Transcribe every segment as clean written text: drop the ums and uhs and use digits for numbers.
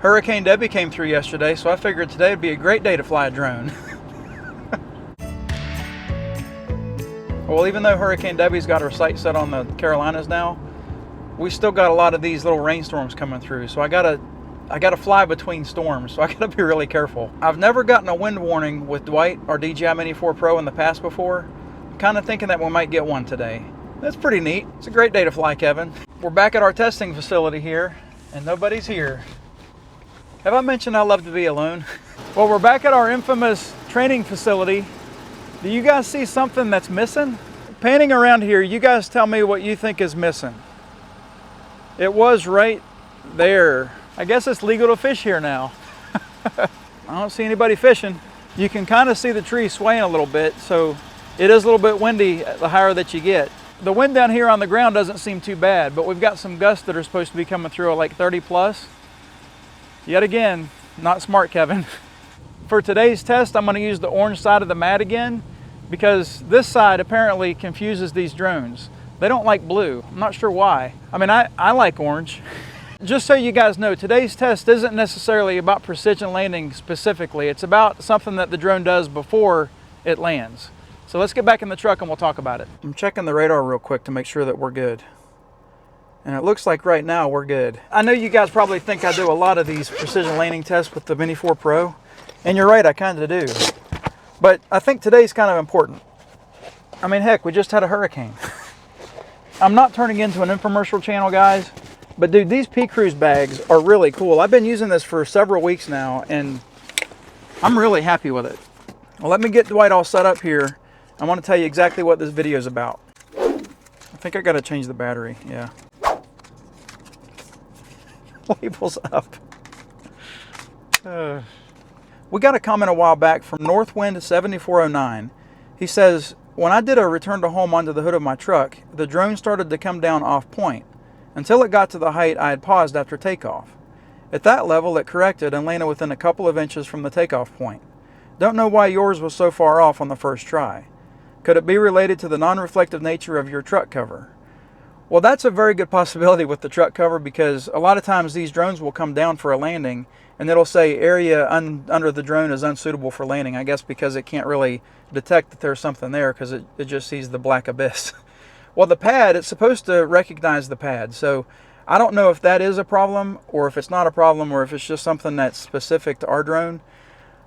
Hurricane Debby came through yesterday, so I figured today would be a great day to fly a drone. Well, even though Hurricane Debby's got her sights set on the Carolinas now, we still got a lot of these little rainstorms coming through, so I gotta fly between storms, so I gotta be really careful. I've never gotten a wind warning with Dwight or DJI Mini 4 Pro in the past before. I'm kind of thinking that we might get one today. That's pretty neat. It's a great day to fly, Kevin. We're back at our testing facility here, and nobody's here. Have I mentioned I love to be alone? Well, we're back at our infamous training facility. Do you guys see something that's missing? Panning around here, you guys tell me what you think is missing. It was right there. I guess it's legal to fish here now. I don't see anybody fishing. You can kind of see the tree swaying a little bit, so it is a little bit windy the higher that you get. The wind down here on the ground doesn't seem too bad, but we've got some gusts that are supposed to be coming through at like 30 plus. Yet again, not smart, Kevin. For today's test, I'm going to use the orange side of the mat again because this side apparently confuses these drones. They don't like blue. I'm not sure why. I mean, I like orange. Just so you guys know, today's test isn't necessarily about precision landing specifically. It's about something that the drone does before it lands. So let's get back in the truck and we'll talk about it. I'm checking the radar real quick to make sure that we're good. And it looks like right now we're good. I know you guys probably think I do a lot of these precision landing tests with the Mini 4 Pro. And you're right, I kind of do. But I think today's kind of important. I mean, heck, we just had a hurricane. I'm not turning into an infomercial channel, guys. But dude, these P-Cruise bags are really cool. I've been using this for several weeks now, and I'm really happy with it. Well, let me get Dwight all set up here. I want to tell you exactly what this video is about. I think I got to change the battery, yeah. Labels up. We got a comment a while back from Northwind7409. He says, when I did a return to home onto the hood of my truck, the drone started to come down off point. Until it got to the height I had paused after takeoff. At that level, it corrected and landed within a couple of inches from the takeoff point. Don't know why yours was so far off on the first try. Could it be related to the non-reflective nature of your truck cover? Well, that's a very good possibility with the truck cover because a lot of times these drones will come down for a landing and it'll say area under the drone is unsuitable for landing. I guess because it can't really detect that there's something there because it just sees the black abyss. Well, the pad, it's supposed to recognize the pad. So I don't know if that is a problem or if it's not a problem or if it's just something that's specific to our drone.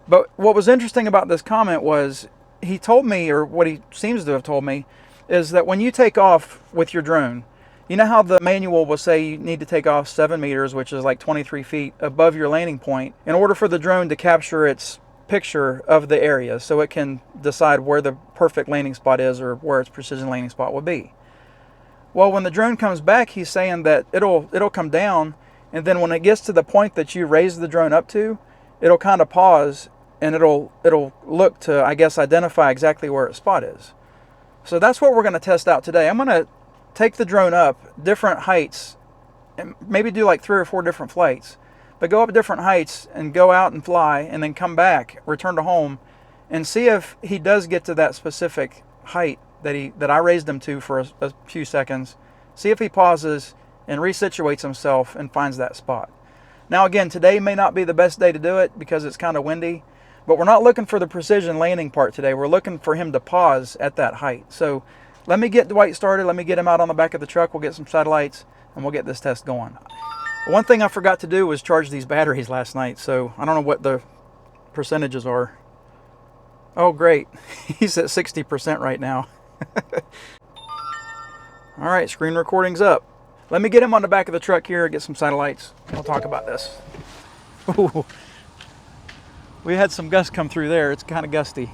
But what was interesting about this comment was he told me, or what he seems to have told me, is that when you take off with your drone, you know how the manual will say you need to take off 7 meters, which is like 23 feet above your landing point, in order for the drone to capture its picture of the area so it can decide where the perfect landing spot is or where its precision landing spot will be. Well, when the drone comes back, he's saying that it'll come down, and then when it gets to the point that you raise the drone up to, it'll kind of pause and it'll look to, I guess, identify exactly where its spot is. So that's what we're going to test out today. I'm going to take the drone up different heights and maybe do like 3 or 4 different flights, but go up different heights and go out and fly and then come back, return to home, and see if he does get to that specific height that I raised him to for a few seconds. See if he pauses and resituates himself and finds that spot. Now again, today may not be the best day to do it because it's kind of windy, but we're not looking for the precision landing part today. We're looking for him to pause at that height. So let me get Dwight started. Let me get him out on the back of the truck. We'll get some satellites and we'll get this test going. One thing I forgot to do was charge these batteries last night, so I don't know what the percentages are. Oh great, he's at 60% right now. All right, screen recording's up. Let me get him on the back of the truck here, get some satellites. We'll talk about this. Ooh. We had some gusts come through there. It's kind of gusty.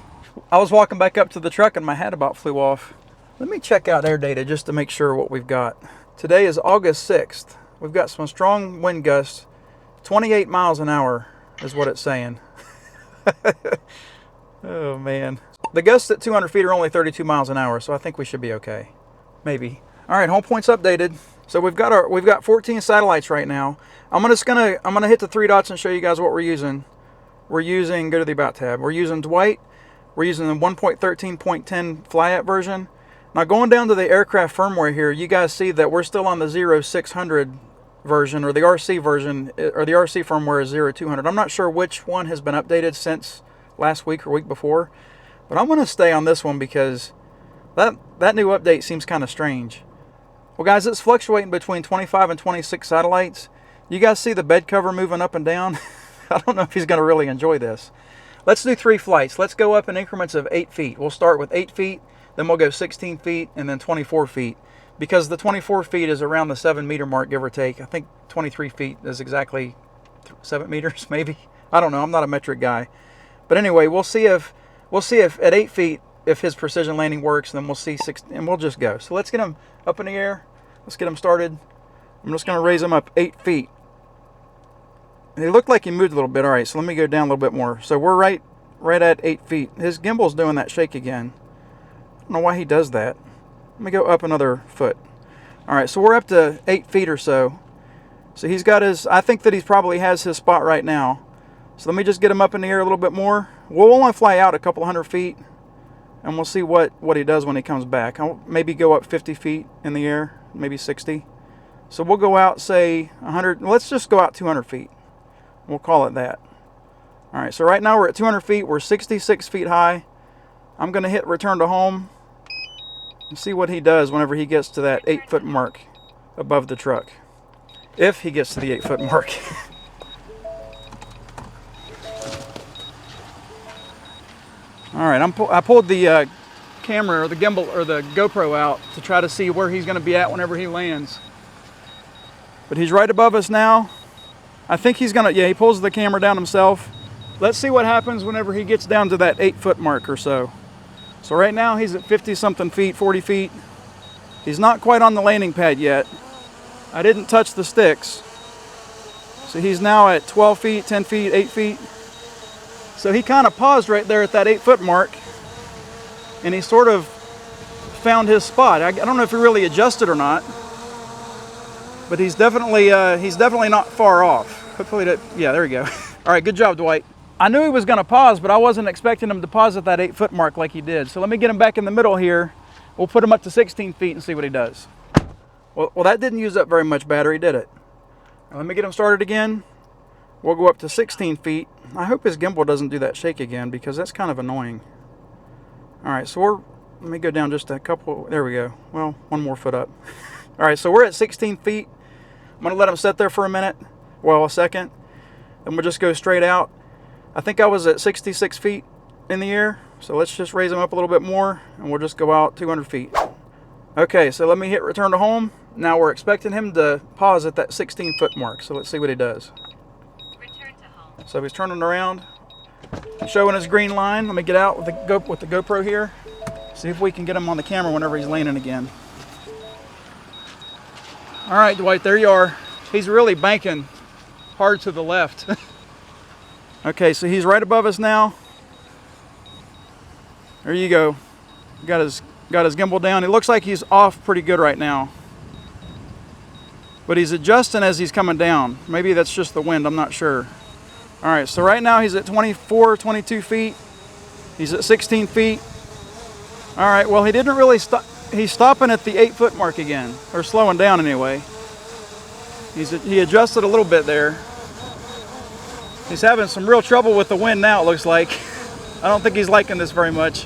I was walking back up to the truck and my hat about flew off. Let me check out air data just to make sure what we've got. Today is August 6th. We've got some strong wind gusts. 28 miles an hour is what it's saying. Oh man. The gusts at 200 feet are only 32 miles an hour, so I think we should be okay. Maybe. All right, home point's updated. So we've got 14 satellites right now. I'm gonna hit the 3 dots and show you guys what we're using. We're using, go to the About tab. We're using Dwight. We're using the 1.13.10 fly-app version. Now going down to the aircraft firmware here, you guys see that we're still on the 0600 version, or the RC version, or the RC firmware is 0200. I'm not sure which one has been updated since last week or week before, but I'm going to stay on this one because that new update seems kind of strange. Well guys, it's fluctuating between 25 and 26 satellites. You guys see the bed cover moving up and down? I don't know if he's going to really enjoy this. Let's do 3 flights. Let's go up in increments of 8 feet. We'll start with 8 feet, then we'll go 16 feet, and then 24 feet. Because the 24 feet is around the 7 meter mark, give or take. I think 23 feet is exactly 7 meters, maybe. I don't know. I'm not a metric guy. But anyway, we'll see if at 8 feet, if his precision landing works, then we'll see 6, and we'll just go. So let's get him up in the air. Let's get him started. I'm just going to raise him up 8 feet. He looked like he moved a little bit. All right, so let me go down a little bit more. So we're right at 8 feet. His gimbal's doing that shake again. I don't know why he does that. Let me go up another foot. All right, so we're up to 8 feet or so. So he's got his, I think that he probably has his spot right now. So let me just get him up in the air a little bit more. We'll only fly out a couple hundred feet, and we'll see what he does when he comes back. I'll maybe go up 50 feet in the air, maybe 60. So we'll go out, say 100, let's just go out 200 feet. We'll call it that. All right, so right now we're at 200 feet. We're 66 feet high. I'm going to hit return to home and see what he does whenever he gets to that 8 foot mark above the truck. If he gets to the 8 foot mark. All right, I pulled the camera or the gimbal or the GoPro out to try to see where he's going to be at whenever he lands. But he's right above us now. I think he's going to, yeah, he pulls the camera down himself. Let's see what happens whenever he gets down to that 8 foot mark or so. So right now he's at 50 something feet, 40 feet. He's not quite on the landing pad yet. I didn't touch the sticks. So he's now at 12 feet, 10 feet, 8 feet. So he kind of paused right there at that 8 foot mark, and he sort of found his spot. I don't know if he really adjusted or not, but he's definitely not far off. Hopefully that, yeah, there you go. All right, good job, Dwight. I knew he was going to pause, but I wasn't expecting him to pause at that 8 foot mark like he did. So let me get him back in the middle here. We'll put him up to 16 feet and see what he does. Well, that didn't use up very much battery, did it? Now, let me get him started again. We'll go up to 16 feet. I hope his gimbal doesn't do that shake again because that's kind of annoying. All right, so let me go down just a couple. There we go. Well, one more foot up. All right, so we're at 16 feet. I'm going to let him sit there for a minute. Well, a second. Then we'll just go straight out. I think I was at 66 feet in the air. So let's just raise him up a little bit more and we'll just go out 200 feet. Okay, so let me hit return to home. Now we're expecting him to pause at that 16 foot mark. So let's see what he does. Return to home. So he's turning around, showing his green line. Let me get out with the GoPro here. See if we can get him on the camera whenever he's landing again. All right, Dwight, there you are. He's really banking hard to the left. Okay, so he's right above us now. There you go. Got his gimbal down. It looks like he's off pretty good right now. But he's adjusting as he's coming down. Maybe that's just the wind, I'm not sure. All right, so right now he's at 24, 22 feet. He's at 16 feet. All right, well, he didn't really stop. He's stopping at the 8 foot mark again, or slowing down anyway. He adjusted a little bit there. He's having some real trouble with the wind now, it looks like. I don't think he's liking this very much.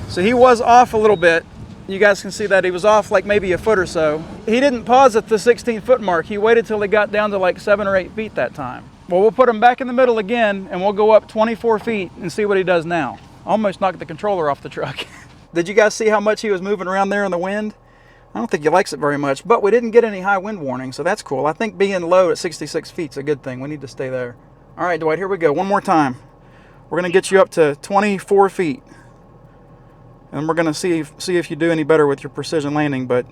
So he was off a little bit. You guys can see that he was off like maybe a foot or so. He didn't pause at the 16 foot mark. He waited till he got down to like 7 or 8 feet that time. Well, we'll put him back in the middle again and we'll go up 24 feet and see what he does now. Almost knocked the controller off the truck. Did you guys see how much he was moving around there in the wind? I don't think he likes it very much, but we didn't get any high wind warning, so that's cool. I think being low at 66 feet is a good thing. We need to stay there. All right, Dwight, here we go. One more time. We're going to get you up to 24 feet. And we're going to see if you do any better with your precision landing, but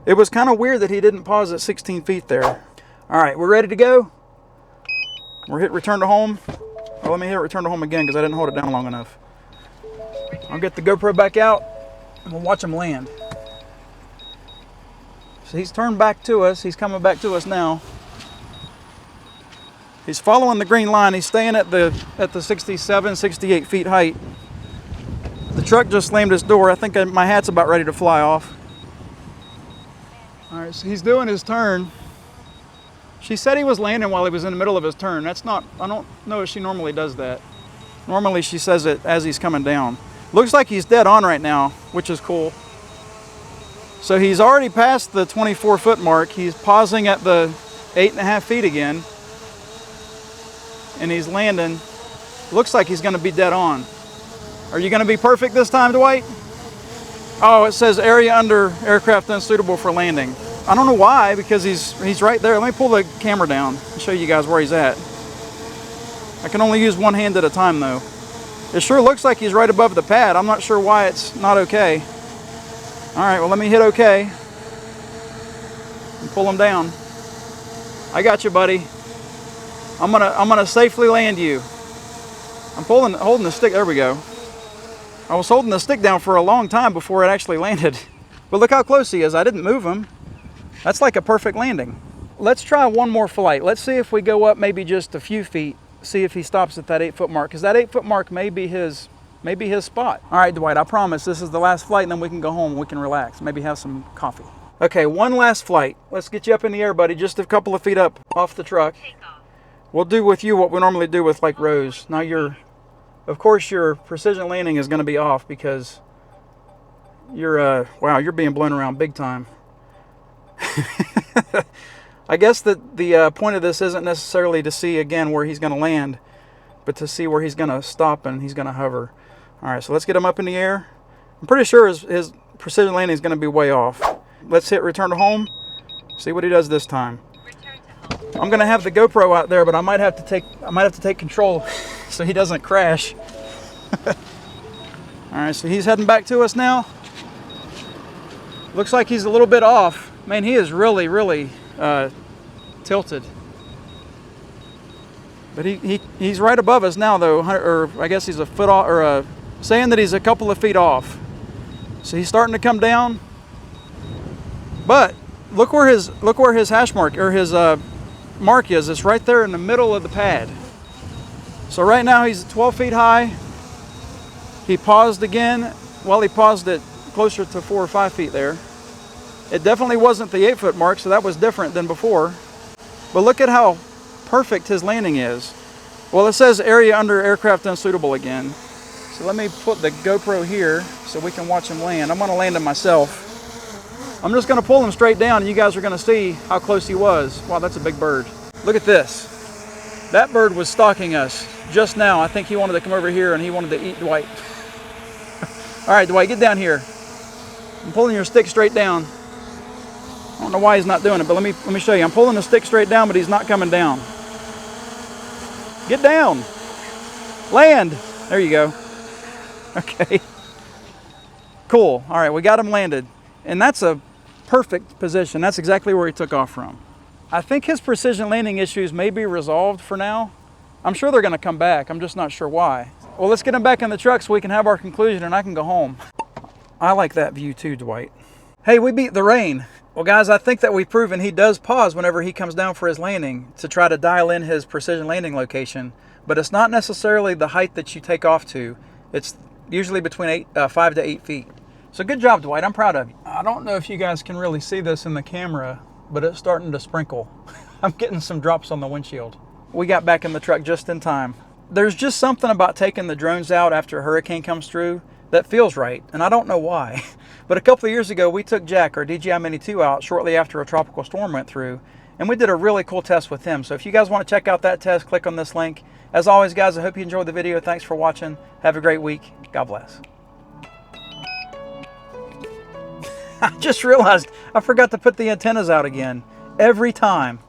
it was kind of weird that he didn't pause at 16 feet there. All right, we're ready to go. We're hit return to home. Oh, let me hit return to home again because I didn't hold it down long enough. I'll get the GoPro back out and we'll watch him land. So he's turned back to us. He's coming back to us now. He's following the green line. He's staying at the 67, 68 feet height. The truck just slammed his door. I think my hat's about ready to fly off. All right, so he's doing his turn. She said he was landing while he was in the middle of his turn. That's not, I don't know if she normally does that. Normally she says it as he's coming down. Looks like he's dead on right now, which is cool. So he's already past the 24-foot mark. He's pausing at the 8.5 feet again. And he's landing. Looks like he's gonna be dead on. Are you gonna be perfect this time, Dwight? Oh, it says area under aircraft unsuitable for landing. I don't know why, because he's right there. Let me pull the camera down and show you guys where he's at. I can only use one hand at a time though. It sure looks like he's right above the pad. I'm not sure why it's not okay. All right, well let me hit okay and pull him down. I got you, buddy. I'm gonna safely land you. I'm holding the stick. There we go. I was holding the stick down for a long time before it actually landed. But look how close he is. I didn't move him. That's like a perfect landing. Let's try one more flight. Let's see if we go up maybe just a few feet, see if he stops at that 8-foot mark, because that 8-foot mark may be his spot. All right, Dwight, I promise this is the last flight and then we can go home and we can relax, maybe have some coffee. Okay, one last flight. Let's get you up in the air, buddy, just a couple of feet up off the truck. Take off. We'll do with you what we normally do with like Rose. Now of course your precision landing is gonna be off because you're being blown around big time. I guess that the point of this isn't necessarily to see again where he's going to land, but to see where he's going to stop and he's going to hover. All right, so let's get him up in the air. I'm pretty sure his precision landing is going to be way off. Let's hit return to home. See what he does this time. Return to home. I'm going to have the GoPro out there, but I might have to take control so he doesn't crash. All right, so he's heading back to us now. Looks like he's a little bit off. Man, he is really, really tilted. But he's right above us now, though, or I guess he's a foot off, or saying that he's a couple of feet off. So he's starting to come down. But look where his hash mark or his mark is. It's right there in the middle of the pad. So right now he's 12 feet high. He paused again. Well, he paused it closer to 4 or 5 feet there. It definitely wasn't the 8-foot mark, so that was different than before. But look at how perfect his landing is. Well, it says area under aircraft unsuitable again. So let me put the GoPro here so we can watch him land. I'm gonna land him myself. I'm just gonna pull him straight down and you guys are gonna see how close he was. Wow, that's a big bird. Look at this. That bird was stalking us just now. I think he wanted to come over here and he wanted to eat Dwight. All right, Dwight, get down here. I'm pulling your stick straight down. I don't know why he's not doing it, but let me show you. I'm pulling the stick straight down, but he's not coming down. Get down. Land. There you go. Okay. Cool. All right, we got him landed. And that's a perfect position. That's exactly where he took off from. I think his precision landing issues may be resolved for now. I'm sure they're going to come back. I'm just not sure why. Well, let's get him back in the truck so we can have our conclusion and I can go home. I like that view too, Dwight. Hey, we beat the rain. Well, guys, I think that we've proven he does pause whenever he comes down for his landing to try to dial in his precision landing location, but it's not necessarily the height that you take off to. It's usually between 5 to 8 feet. So good job, Dwight. I'm proud of you. I don't know if you guys can really see this in the camera, but it's starting to sprinkle. I'm getting some drops on the windshield. We got back in the truck just in time. There's just something about taking the drones out after a hurricane comes through that feels right, and I don't know why. But a couple of years ago, we took Jack, our DJI Mini 2, out shortly after a tropical storm went through, and we did a really cool test with him. So if you guys want to check out that test, click on this link. As always, guys, I hope you enjoyed the video. Thanks for watching. Have a great week. God bless. I just realized I forgot to put the antennas out again. Every time.